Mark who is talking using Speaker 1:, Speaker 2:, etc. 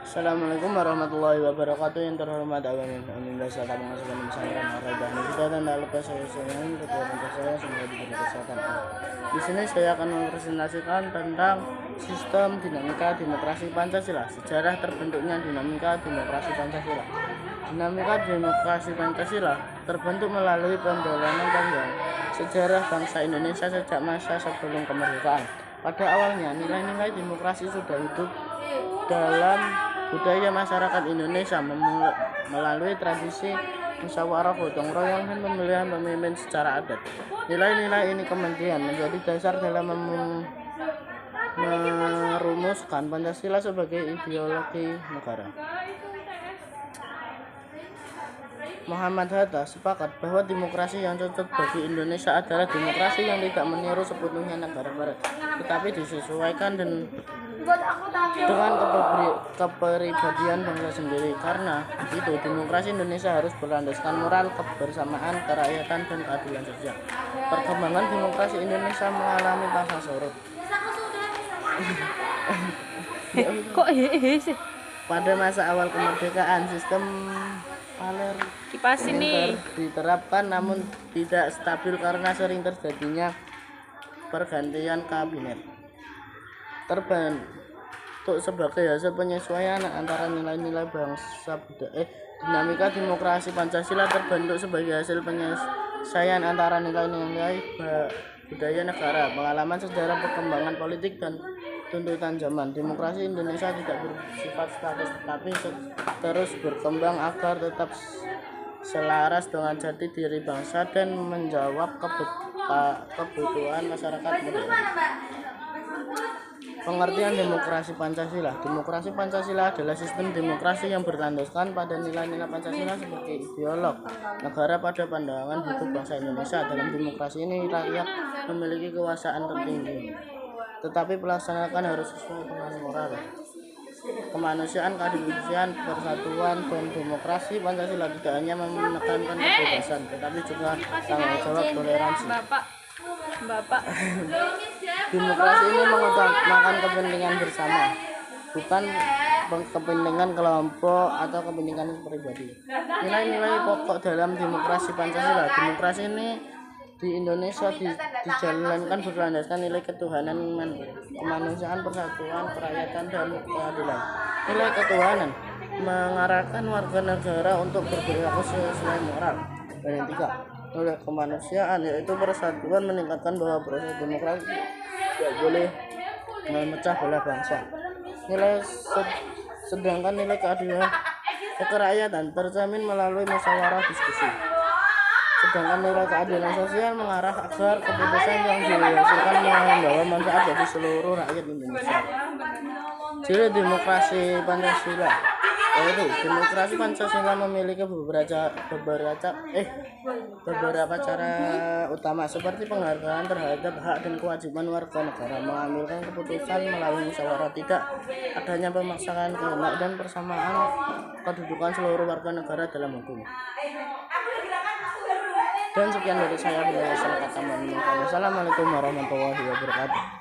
Speaker 1: Assalamualaikum warahmatullahi wabarakatuh. Yang terhormat Amin Dasar Mengasuhkan Pesantren Ar-Raibah Nurul dan lupa saya ketua saya semoga diberi kesehatan. Di sini saya akan mempresentasikan tentang sistem dinamika demokrasi Pancasila, sejarah terbentuknya dinamika demokrasi Pancasila. Dinamika demokrasi Pancasila terbentuk melalui pendalaman panjang sejarah bangsa Indonesia sejak masa sebelum kemerdekaan. Pada awalnya, nilai-nilai demokrasi sudah hidup dalam budaya masyarakat Indonesia melalui tradisi musyawarah gotong royong dan pemilihan pemimpin secara adat. Nilai-nilai ini kemudian menjadi dasar dalam merumuskan Pancasila sebagai ideologi negara. Muhammad Hatta sepakat bahwa demokrasi yang cocok bagi Indonesia adalah demokrasi yang tidak meniru sepenuhnya negara barat, tetapi disesuaikan dengan kepribadian bangsa sendiri. Karena itu, demokrasi Indonesia harus berlandaskan moral, kebersamaan, kerakyatan, dan keadilan sosial. Perkembangan demokrasi Indonesia mengalami fase surut.
Speaker 2: Kok sih?
Speaker 1: Pada masa awal kemerdekaan, sistem
Speaker 2: Kipas ini
Speaker 1: diterapkan namun tidak stabil karena sering terjadinya pergantian kabinet. Terbentuk sebagai hasil penyesuaian antara nilai-nilai bangsa dinamika demokrasi Pancasila terbentuk sebagai hasil penyesuaian antara nilai-nilai budaya negara, pengalaman sejarah, perkembangan politik, dan tuntutan zaman. Demokrasi Indonesia tidak bersifat statis tetapi terus berkembang agar tetap selaras dengan jati diri bangsa dan menjawab kebutuhan masyarakat modern. Pengertian demokrasi Pancasila. Demokrasi Pancasila adalah sistem demokrasi yang berlandaskan pada nilai-nilai Pancasila sebagai ideolog negara. Pada pandangan hidup bangsa Indonesia, dalam demokrasi ini rakyat memiliki kekuasaan tertinggi, tetapi pelaksanaan harus sesuai dengan moral, kemanusiaan, keadilan, persatuan, dan demokrasi. Pancasila tidak hanya menekankan kebebasan, tetapi juga tanggung jawab, toleransi.
Speaker 2: Bapak.
Speaker 1: Demokrasi ini mengutamakan kepentingan bersama, bukan kepentingan kelompok atau kepentingan pribadi. Nilai-nilai pokok dalam demokrasi Pancasila. Demokrasi ini di Indonesia dijalankan berlandaskan nilai ketuhanan, kemanusiaan, persatuan, kerakyatan, dan keadilan. Nilai ketuhanan mengarahkan warga negara untuk berperilaku sesuai moral. Dan yang tiga, nilai kemanusiaan yaitu persatuan meningkatkan bahwa proses demokrasi tidak boleh memecah belah bangsa. Sedangkan nilai keadilan kerakyatan tercermin melalui musyawarah diskusi. Sedangkan nilai keadilan sosial mengarah agar keputusan yang dihasilkan membawa manfaat bagi seluruh rakyat Indonesia. Ciri demokrasi Pancasila yaitu demokrasi Pancasila memiliki beberapa cara utama seperti penghargaan terhadap hak dan kewajiban warga negara, mengambil keputusan melalui musyawarah, tidak adanya pemaksaan kehendak, dan persamaan kedudukan seluruh warga negara dalam hukum. Dan sekian dari saya. Assalamualaikum warahmatullahi wabarakatuh.